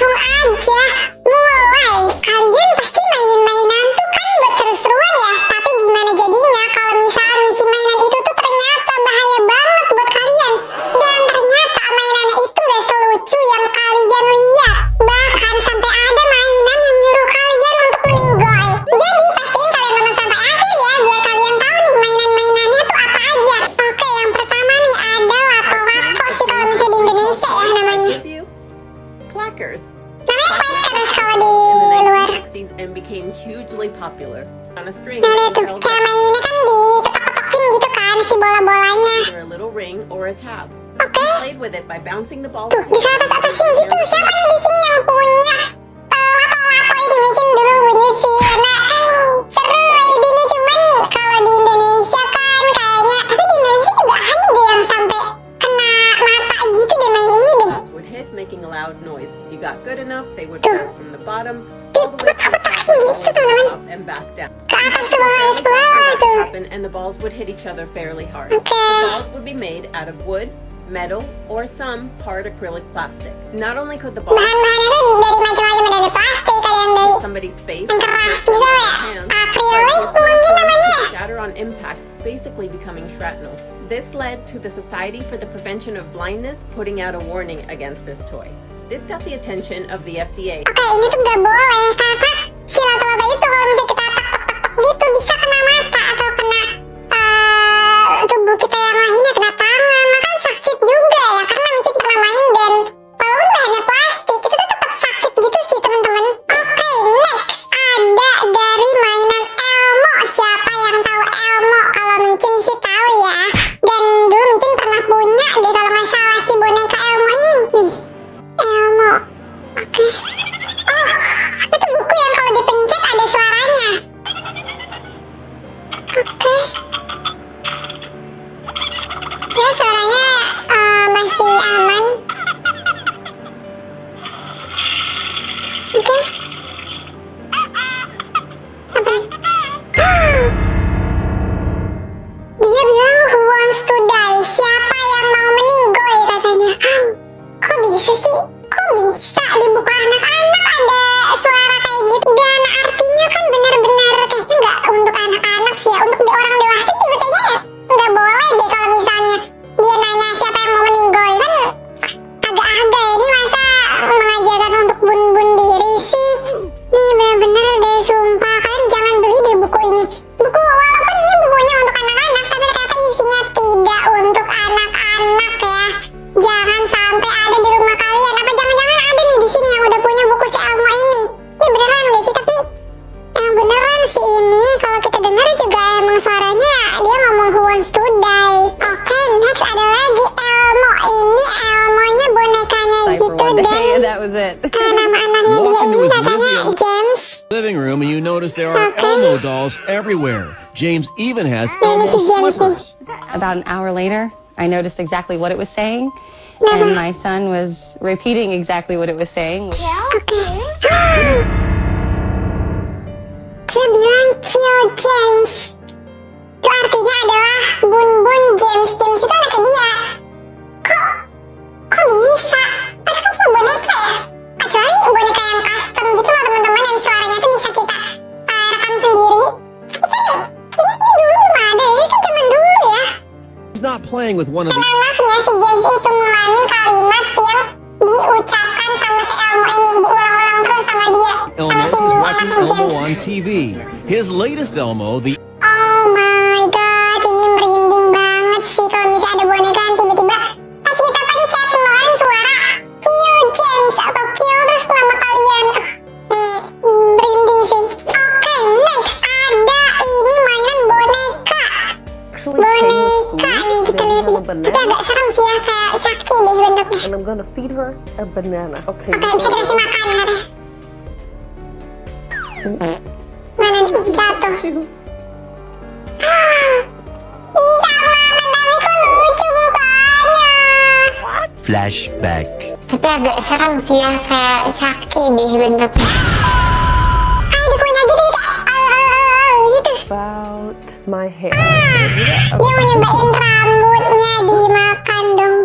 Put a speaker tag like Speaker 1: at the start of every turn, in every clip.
Speaker 1: langsung aja mulai. Kalian pasti mainin mainan tuh kan buat seru-seruan ya. Tapi gimana jadinya kalau misalnya ngisi mainan itu tuh ternyata bahaya banget buat kalian. Dan ternyata mainannya itu gak selucu yang kalian lihat. Bahkan sampai ada mainan yang nyuruh kalian untuk meninggoy. Jadi pastiin kalian nonton sampai akhir ya, biar kalian tahu nih mainan-mainannya tuh apa aja. Oke, yang pertama nih ada lato-lato sih kalau misalnya di Indonesia ya namanya.
Speaker 2: Clackers.
Speaker 1: Namanya clackers kalau di luar.
Speaker 2: And became hugely popular. On a string,
Speaker 1: Nah lihat tuh, cara mainnya kan diketok-ketokin gitu kan si bola-bolanya.
Speaker 2: a little ring or a tab.
Speaker 1: Oke.
Speaker 2: Played with it by bouncing the ball.
Speaker 1: Tuh, di atas-atasin gitu. Siapa nih di sini yang punya lato-lato ini? Mungkin dulu punya sih. Nah, seru ini cuman kalau di Indonesia kan kayaknya, tapi di Indonesia juga ada deh yang sampai kena mata gitu deh main ini deh.
Speaker 2: Would hit, making a loud noise. You got good enough, they would
Speaker 1: Tuh.
Speaker 2: roll from the bottom
Speaker 1: Tuh,
Speaker 2: all the way to the
Speaker 1: kotak-kotakin gitu teman-teman.
Speaker 2: top and back down.
Speaker 1: Ke atas ke bawah, ke bawah tuh.
Speaker 2: And the balls would hit each other fairly hard.
Speaker 1: Oke.
Speaker 2: The balls would be made out of wood, metal, or some hard acrylic plastic. Not only could the ball
Speaker 1: Bahan-bahannya tuh dari macam-macam, ada space, ada yang dari
Speaker 2: somebody's face,
Speaker 1: yang keras gitu ya. Akrilik mungkin namanya.
Speaker 2: shatter on impact, basically becoming shrapnel. This led to the Society for the Prevention of Blindness putting out a warning against this toy. This got the attention of the FDA.
Speaker 1: Oke, ini tuh gak boleh karena si lato-lato itu kalau misalnya kita tok-tok gitu bisa kena mata atau kena tubuh kita yang lainnya, kena tangan, kan sakit juga ya karena Micin pernah main dan walaupun bahannya plastik itu tuh tetap sakit gitu sih teman-teman. Oke, next ada dari mainan Elmo. Siapa yang tahu Elmo? Kalau Micin sih tahu ya. Dan dulu Micin pernah punya deh kalau nggak salah si boneka Elmo ini. Nih, Elmo. Oke. Oh, itu buku yang kalau dipencet ada suaranya. Oke. Ya suaranya masih aman. Oke. Apa nih? Dia bilang who wants to die? Siapa yang mau meninggoy katanya. Kok bisa sih? Kok bisa di buku anak-anak ada suara kayak gitu? Dan artinya kan benar-benar kayaknya nggak untuk anak-anak sih ya. Untuk orang dewasa juga kayaknya ya nggak boleh deh kalau misalnya dia nanya siapa yang mau meninggoy. Kan agak-agak ini masa mengajarkan untuk bun-bun diri sih. Nih benar-benar deh sumpah, kalian jangan beli deh buku ini. Buku walaupun ini bukunya untuk anak-anak tapi ternyata isinya tidak untuk anak-anak ya. Jangan sampai ada di rumah kalian. Apa jangan-jangan ada nih di sini yang udah punya buku si Elmo ini? Ini beneran deh sih, tapi yang beneran sih ini kalau kita dengar juga emang suaranya dia ngomong who wants to die. Oke, next ada lagi Elmo. Ini Elmonya bonekanya gitu dan
Speaker 3: that was it.
Speaker 1: nama anaknya dia ini katanya James.
Speaker 4: Living room and you notice there are Elmo dolls everywhere. James even has
Speaker 1: Nah, ini si
Speaker 4: Elmo
Speaker 1: James nih.
Speaker 4: slippers.
Speaker 3: About an hour later, I noticed exactly what it was saying, and my son was repeating exactly what it was saying.
Speaker 1: Oke. Dia bilang kill James. Itu artinya adalah bun-bun James. James itu anaknya dia. Kok bisa? Padahal kan cuma boneka ya. Kecuali boneka yang custom gitu loh teman-teman, yang suaranya tuh bisa kita rekam sendiri. Tapi kan kayaknya ini dulu belum ada. Ini kan zaman dulu ya.
Speaker 4: He's not playing with one of
Speaker 1: Dan
Speaker 4: the
Speaker 1: anaknya si James itu ngulangin kalimat yang diucapkan sama si Elmo ini, diulang-ulang terus sama dia, sama
Speaker 4: Elmo.
Speaker 1: si
Speaker 4: He's watching
Speaker 1: anaknya
Speaker 4: Elmo
Speaker 1: James.
Speaker 4: on TV. His latest Elmo, the
Speaker 1: Oh my god, ini merinding banget sih kalau misalnya ada boneka yang tiba-tiba pas kita pencet ngeluarin suara kill James atau kill terus nama kalian. Nih, merinding sih. Oke, next ada ini mainan boneka. Boneka nih kita lihat nih. Tapi agak serem sih ya, kayak Chucky deh bentuknya.
Speaker 5: And I'm gonna feed her a banana. Okay.
Speaker 1: Oke, bisa dikasih makan katanya. Mana nih, jatuh. Bisa makan, tapi kok lucu mukanya.
Speaker 6: Flashback.
Speaker 1: Tapi agak serem sih ya, kayak Chucky deh bentuknya. Kayak dikunyah gitu kayak gitu.
Speaker 5: About my hair.
Speaker 1: Dia mau nyobain rambutnya dimakan dong.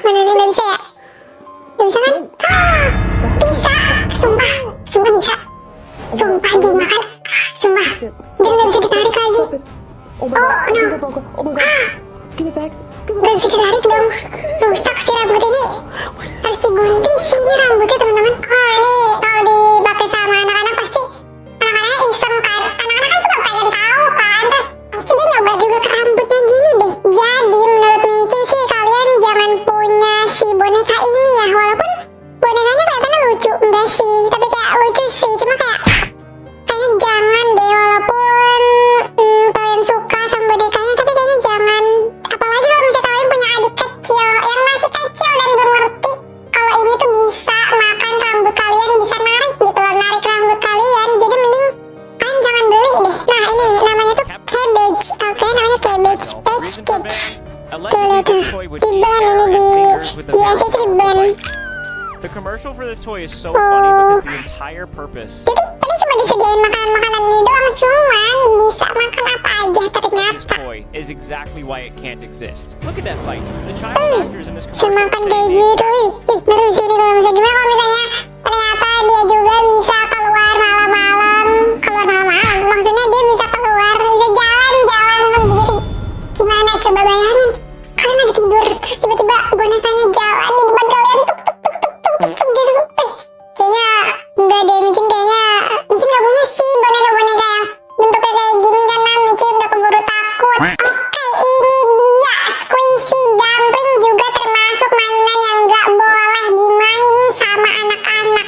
Speaker 1: Mana nih, nggak bisa ya? Nggak bisa kan?
Speaker 5: Oh my god. Give it back.
Speaker 1: Gak bisa ditarik dong. Rusak si rambut ini. Harus digunting sih ini rambutnya teman-teman. Oh ini kalau dipakai sama anak-anak pasti anak-anaknya iseng kan. Anak-anak kan suka pengen tahu kan. Terus pasti dia nyoba juga ke rambutnya gini deh. Jadi menurut Micin sih kalian jangan punya si boneka ini ya. Walaupun bonekanya kelihatannya lucu enggak sih. Tapi kayak lucu sih. Cuma kayaknya jangan deh. Walaupun kalian suka sama bonekanya, tapi kayaknya jangan. Apalagi kalau misalnya kalian punya adik kecil yang masih kecil dan belum ngerti kalau ini tuh bisa makan rambut kalian, bisa narik gitu loh, narik rambut kalian. Jadi mending kalian jangan beli deh. Nah ini namanya tuh Cabbage. Oke, namanya Cabbage Patch Kids. Tuh lihat tuh, di band ini di Asia tuh di band.
Speaker 7: The commercial for this toy is so funny because the entire purpose
Speaker 1: Itu tadi cuma disediain makanan-makanan ini doang, cuman bisa makan apa aja
Speaker 7: of this
Speaker 1: ternyata.
Speaker 7: toy is exactly why it can't exist. Look at that fight. The child actors in this commercial
Speaker 1: Semakan
Speaker 7: say
Speaker 1: kayak
Speaker 7: they
Speaker 1: gitu, baru sini kalau misalnya gimana kalau misalnya ternyata dia juga bisa keluar malam-malam, maksudnya dia bisa keluar, bisa jalan-jalan sendiri. Gimana coba bayangin, kalian lagi tidur terus tiba-tiba bonekanya jalan di depan kalian tuk gitu. Kayaknya enggak deh, Micin nggak punya sih boneka-boneka yang bentuknya kayak gini karena Micin udah keburu takut. Oke, ini dia squishy dumpling, juga termasuk mainan yang nggak boleh dimainin sama anak-anak.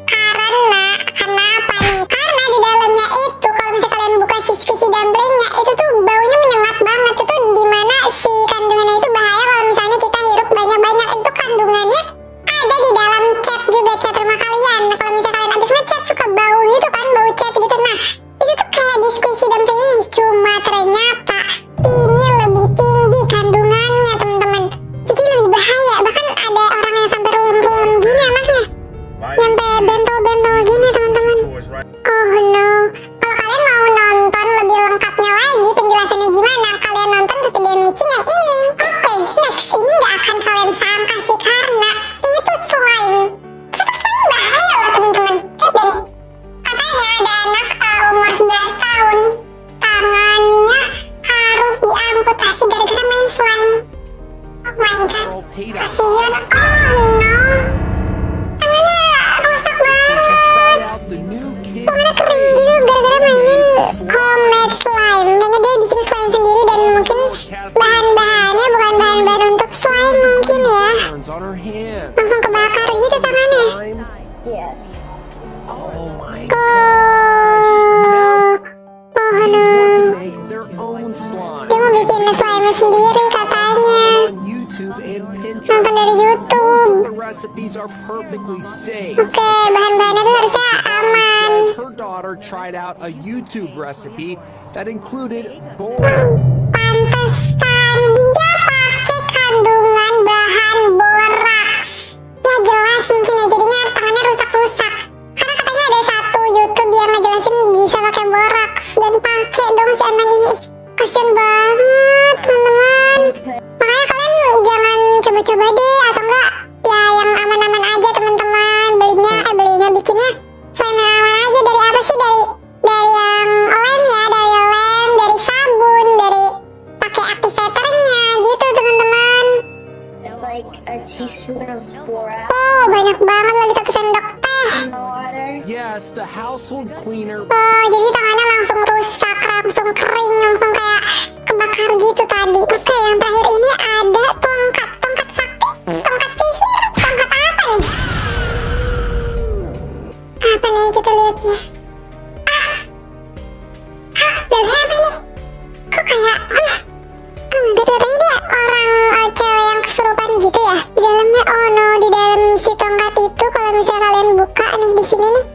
Speaker 1: Karena kenapa nih? Karena di dalamnya itu kalau misalnya kalian buka si squishy dumplingnya itu tuh baunya menyengat banget. Itu dimana si kandungannya itu bahaya kalau misalnya kita hirup banyak-banyak. Itu kandungannya ada di dalam cat juga, cat rumah kalian. Nah, kalau misalnya kalian habis ngecat suka bau gitu kan, bau cat gitu. Nah itu tuh kayak di squishy dumpling ini, cuma ternyata ini lebih tinggi kandungannya teman-teman. Jadi lebih bahaya, bahkan ada orang yang sampai ruam-ruam gini anaknya, nyampe bentol-bentol gini teman-teman. Oh no, kalau kalian mau nonton lebih lengkapnya lagi penjelasannya gimana, kalian nonton ke video Micin yang ini nih. Oke, next, ini gak akan kalian sangka sih karena ini tuh slime. Ternyata slime bahaya loh teman-teman. Lihat deh nih, katanya ada anak umur 11 tahun tangannya harus diamputasi gara-gara main slime. Oh my god, kasihan. Oh no, tangannya rusak banget. Tangannya kering gitu gara-gara mainin homemade slime. Kayaknya dia bikin slime sendiri dan mungkin bahan-bahannya bukan bahan-bahan untuk slime mungkin ya. Langsung kebakar gitu tangannya. Oh no, dia mau bikin slime sendiri katanya. Nonton dari YouTube. Oke, bahan-bahannya tuh harusnya aman.
Speaker 8: Her daughter tried out a YouTube recipe that included
Speaker 1: Pantesan dia pakai kandungan bahan boraks. Ya jelas mungkin ya, jadinya tangannya rusak-rusak. Karena katanya ada satu YouTube yang ngejelasin bisa pakai boraks dan pakai dong si anak ini. Kasian banget teman-teman. Makanya kalian jangan coba-coba deh, atau enggak ya yang aman-aman aja teman-teman. Belinya bikinnya slime yang aman aja. Dari apa sih? Dari yang lem ya, dari sabun, dari pakai activatornya gitu teman-teman. Oh banyak banget lagi, 1 sendok teh.
Speaker 8: yes, the household cleaner.
Speaker 1: Oh jadi tangannya langsung rusak, langsung kering, langsung kayak kebakar gitu tadi. Oke, yang terakhir ini ada tongkat sakti, tongkat sihir, tongkat apa nih? Apa nih, kita lihat ya. Dari apa ini? Kok kayak oh my god, katanya dia orang cewek yang kesurupan gitu ya. Di dalamnya, oh no, di dalam si tongkat itu kalau misalnya kalian buka nih di sini nih,